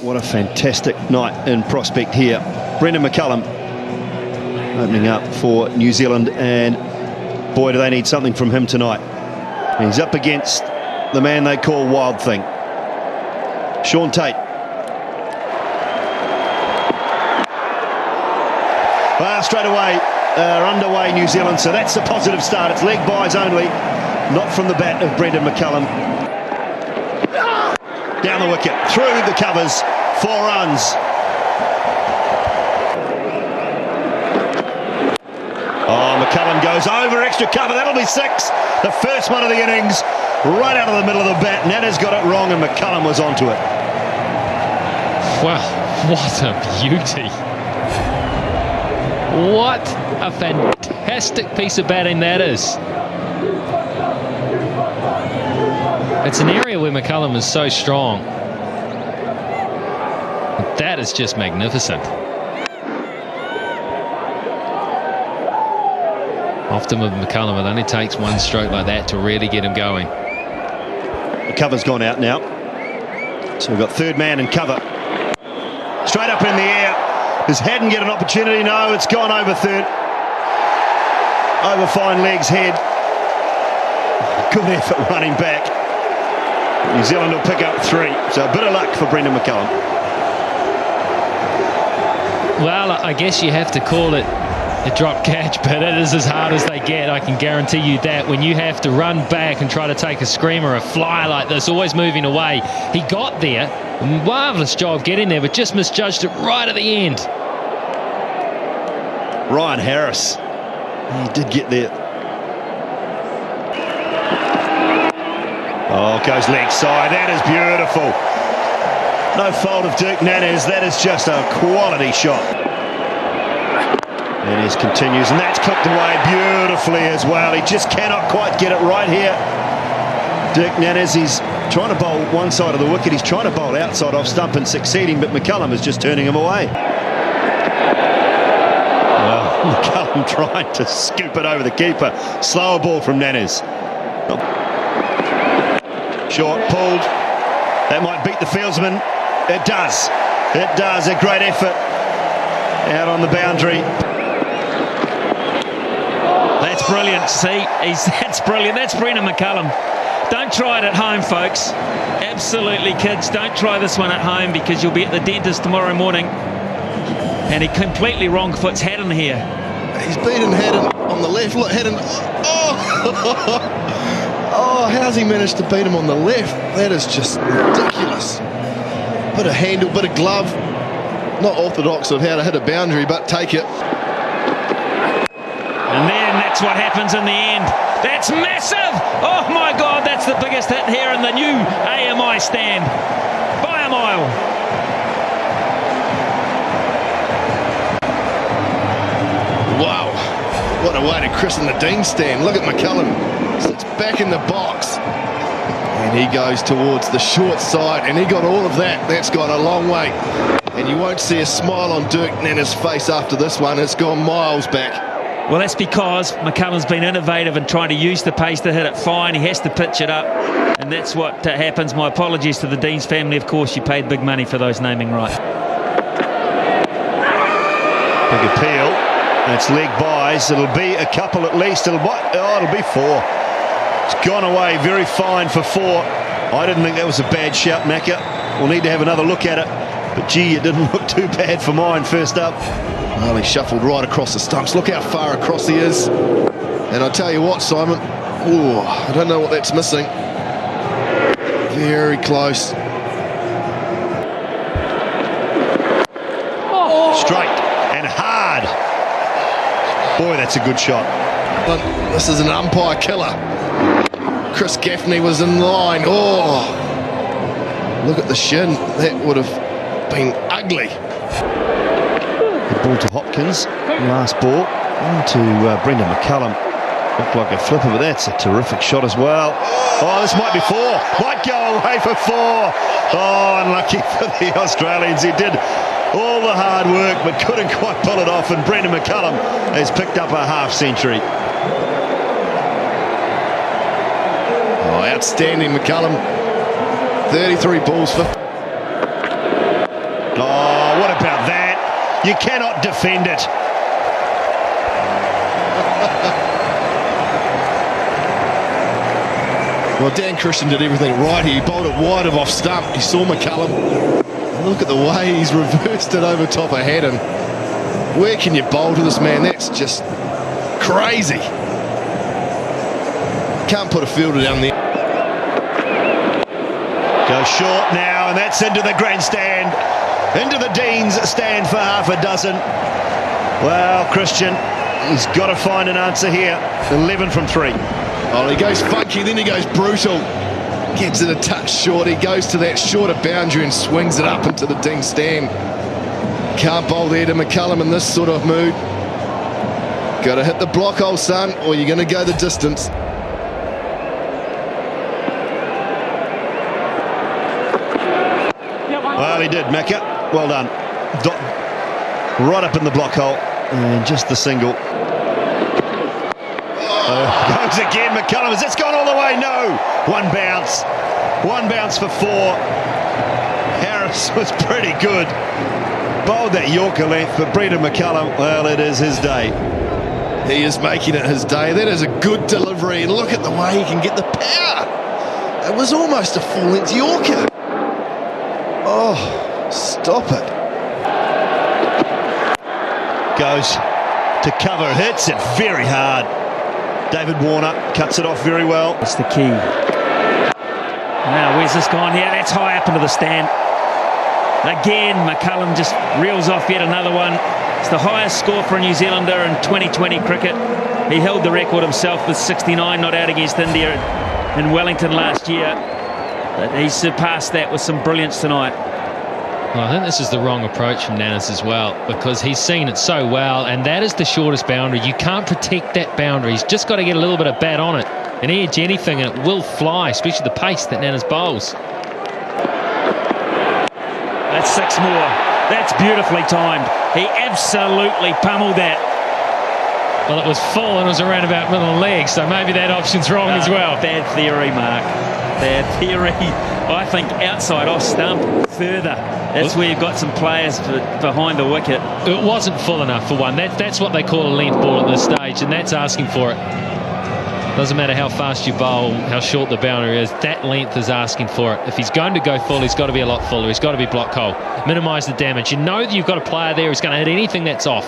What a fantastic night in prospect here. Brendon McCullum opening up for New Zealand, and boy, do they need something from him tonight. He's up against the man they call Wild Thing, Shaun Tate. Well, straight away, underway New Zealand, so that's a positive start. It's leg byes only, not from the bat of Brendon McCullum. Down the wicket, through the covers, 4 runs. Oh, McCullum goes over extra cover, that'll be 6. The first one of the innings, right out of the middle of the bat. Nana's got it wrong and McCullum was onto it. Wow, what a beauty. What a fantastic piece of batting that is. It's an area where McCullum is so strong. That is just magnificent. Often with McCullum, it only takes one stroke like that to really get him going. The cover's gone out now. So we've got third man in cover. Straight up in the air. Does Haddon get an opportunity? No, it's gone over third. Over fine legs, head. Good effort running back. New Zealand will pick up 3. So a bit of luck for Brendon McCullum. Well, I guess you have to call it a drop catch, but it is as hard as they get. I can guarantee you that. When you have to run back and try to take a screamer, a fly like this, always moving away. He got there. Marvellous job getting there, but just misjudged it right at the end. Ryan Harris. He did get there. Oh, goes leg side. That is beautiful. No fault of Dirk Nannes. That is just a quality shot. Nannes continues, and that's clipped away beautifully as well. He just cannot quite get it right here. Dirk Nannes, he's trying to bowl one side of the wicket. He's trying to bowl outside off stump and succeeding, but McCullum is just turning him away. Well, McCullum trying to scoop it over the keeper. Slower ball from Nannes. Short, pulled. That might beat the fieldsman. It does. It does. A great effort out on the boundary. That's brilliant. See, that's brilliant. That's Brendon McCullum. Don't try it at home, folks. Absolutely, kids. Don't try this one at home because you'll be at the dentist tomorrow morning. And he completely wrong foots Haddon here. He's beaten Haddon on the left. Look, Haddon. Oh! Oh, how's he managed to beat him on the left? That is just ridiculous. Bit of handle, bit of glove. Not orthodox of how to hit a boundary, but take it. And then that's what happens in the end. That's massive! Oh my God, that's the biggest hit here in the new AMI stand. By a mile. Wow, what a way to christen the Dean stand. Look at McCullum. Sits back in the box. And he goes towards the short side, and he got all of that. That's gone a long way. And you won't see a smile on Dirk Nannes' face after this one. It's gone miles back. Well, that's because McCullum's been innovative and trying to use the pace to hit it fine. He has to pitch it up, and that's what happens. My apologies to the Dean's family. Of course, you paid big money for those naming rights. Big appeal. That's leg byes. It'll be a couple at least. It'll be 4. It's gone away very fine for 4. I didn't think that was a bad shout, Macca. We'll need to have another look at it. But gee, it didn't look too bad for mine first up. Well, he shuffled right across the stumps. Look how far across he is. And I tell you what, Simon, ooh, I don't know what that's missing. Very close. Straight and hard. Boy, that's a good shot. This is an umpire killer. Chris Gaffney was in line. Oh, look at the shin. That would have been ugly. The ball to Hopkins. Last ball. On to Brendon McCullum. Looked like a flipper, but that's a terrific shot as well. Oh, this might be 4. Might go away for 4. Oh, unlucky for the Australians. He did all the hard work, but couldn't quite pull it off. And Brendon McCullum has picked up a half century. Oh, outstanding McCullum. 33 balls for. Oh, what about that? You cannot defend it. Well, Dan Christian did everything right here. He bowled it wide of off stump. He saw McCullum. Look at the way he's reversed it over top of Haddon. Where can you bowl to this man? That's just crazy. Can't put a fielder down there. Goes short now, and that's into the grandstand. Into the Dean's stand for half a dozen. Well, Christian, he's got to find an answer here. 11 from 3. Oh, he goes funky, then he goes brutal. Gets it a touch short. He goes to that shorter boundary and swings it up into the Dean's stand. Can't bowl there to McCullum in this sort of mood. Got to hit the block hole, son, or you're going to go the distance. Well, he did, Macca. Well done. Right up in the block hole. And just the single. Goes again, McCullum. Has this gone all the way? No. One bounce. One bounce for 4. Harris was pretty good. Bowled that Yorker length, but Brendon McCullum, well, it is his day. He is making it his day. That is a good delivery. And look at the way he can get the power. It was almost a full-length Yorker. Oh, stop it. Goes to cover, hits it very hard. David Warner cuts it off very well. That's the key. Now, where's this gone here? That's high up into the stand. Again, McCullum just reels off yet another one. It's the highest score for a New Zealander in 2020 cricket. He held the record himself with 69 not out against India in Wellington last year. But he surpassed that with some brilliance tonight. Well, I think this is the wrong approach from Nannis as well, because he's seen it so well, and that is the shortest boundary. You can't protect that boundary. He's just got to get a little bit of bat on it and edge anything, and it will fly, especially the pace that Nannis bowls. That's 6 more. That's beautifully timed. He absolutely pummeled that. Well, it was full and it was around about middle leg, so maybe that option's wrong as well. Bad theory, Mark. Bad theory. I think outside off stump further. That's where you've got some players behind the wicket. It wasn't full enough for one. That's what they call a length ball at this stage, and that's asking for it. Doesn't matter how fast you bowl, how short the boundary is, that length is asking for it. If he's going to go full, he's got to be a lot fuller. He's got to be block hole. Minimise the damage. You know that you've got a player there who's going to hit anything that's off.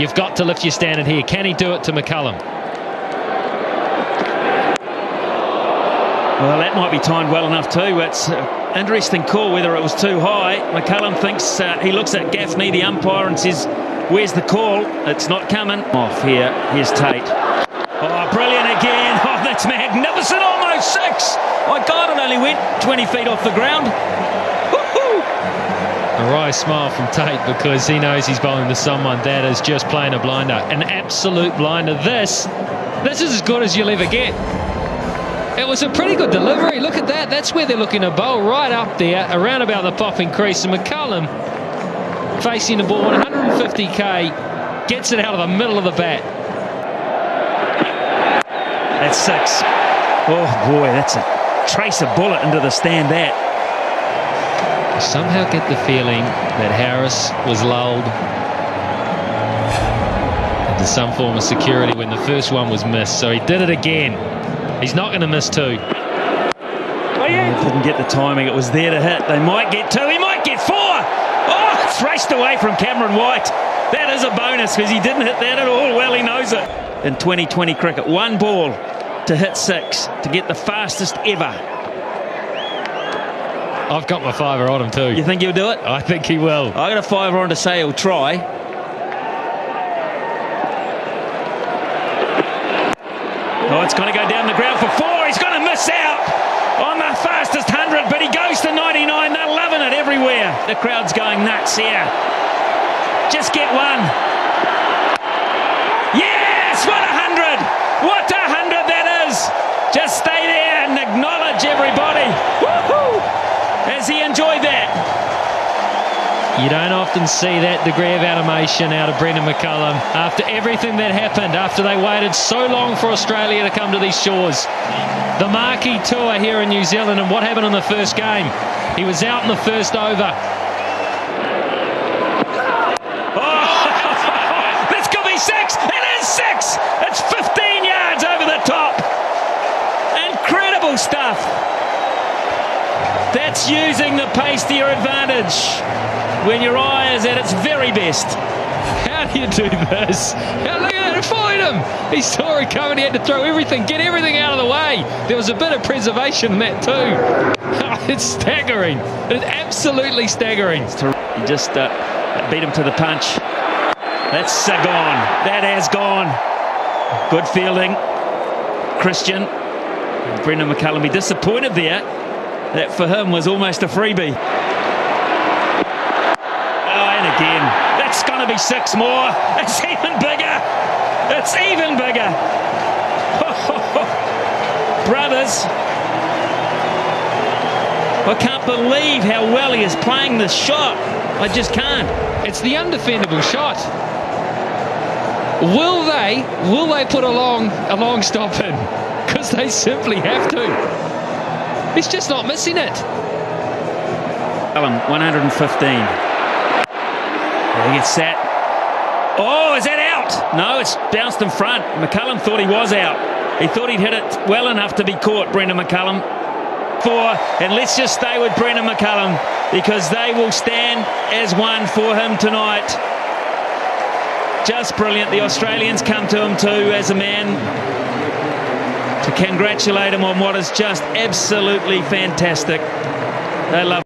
You've got to lift your standard here. Can he do it to McCullum? Well, that might be timed well enough too. It's an interesting call whether it was too high. McCullum thinks, he looks at Gaffney, the umpire, and says, where's the call? It's not coming. Off here. Here's Tate. Oh, brilliant again. Oh, that's magnificent. Almost 6. My God, it only went 20 feet off the ground. Woo-hoo! A wry smile from Tate, because he knows he's bowling to someone that is just playing a blinder. An absolute blinder. This is as good as you'll ever get. It was a pretty good delivery. Look at that. That's where they're looking to bowl, right up there, around about the popping crease. And McCullum, facing the ball 150k, gets it out of the middle of the bat. That's 6. Oh, boy, that's a trace of bullet into the stand, that. I somehow get the feeling that Harris was lulled into some form of security when the first one was missed. So he did it again. He's not going to miss 2. Didn't get the timing. It was there to hit. They might get 2. He might get 4. Oh, it's raced away from Cameron White. That is a bonus because he didn't hit that at all. Well, he knows it. In 2020 cricket, 1 ball to hit 6 to get the fastest ever. I've got my 5er on him too. You think he'll do it? I think he will. I got a 5er on to say he'll try. Oh, it's going to go down the ground for 4. He's going to miss out on the fastest 100, but he goes to 99. They're loving it everywhere. The crowd's going nuts here. Just get 1. Yes, what a 100. What a 100 that is. Just stay there and acknowledge everybody. Woohoo! Has he enjoyed that? You don't often see that degree of animation out of Brendon McCullum after everything that happened, after they waited so long for Australia to come to these shores. The marquee tour here in New Zealand, and what happened in the first game? He was out in the first over. Oh, this could be 6. It is 6. It's 15 yards over the top. Incredible stuff. That's using the pace to your advantage when your eye is at its very best. How do you do this? Look at it, find him. He saw it coming, he had to throw everything, get everything out of the way. There was a bit of preservation in that too. It's staggering. It's absolutely staggering. He just beat him to the punch. That's gone. That has gone. Good fielding. Christian. Brendon McCullum be disappointed there. That for him was almost a freebie. Oh, and again. That's going to be 6 more. It's even bigger. It's even bigger. Brothers. I can't believe how well he is playing this shot. I just can't. It's the undefendable shot. Will they put a long stop in? Because they simply have to. He's just not missing it. 115. He gets set. Oh, is that out? No, it's bounced in front. McCullum thought he was out. He thought he'd hit it well enough to be caught, Brendon McCullum. 4, and let's just stay with Brendon McCullum because they will stand as one for him tonight. Just brilliant. The Australians come to him too as a man to congratulate him on what is just absolutely fantastic. They love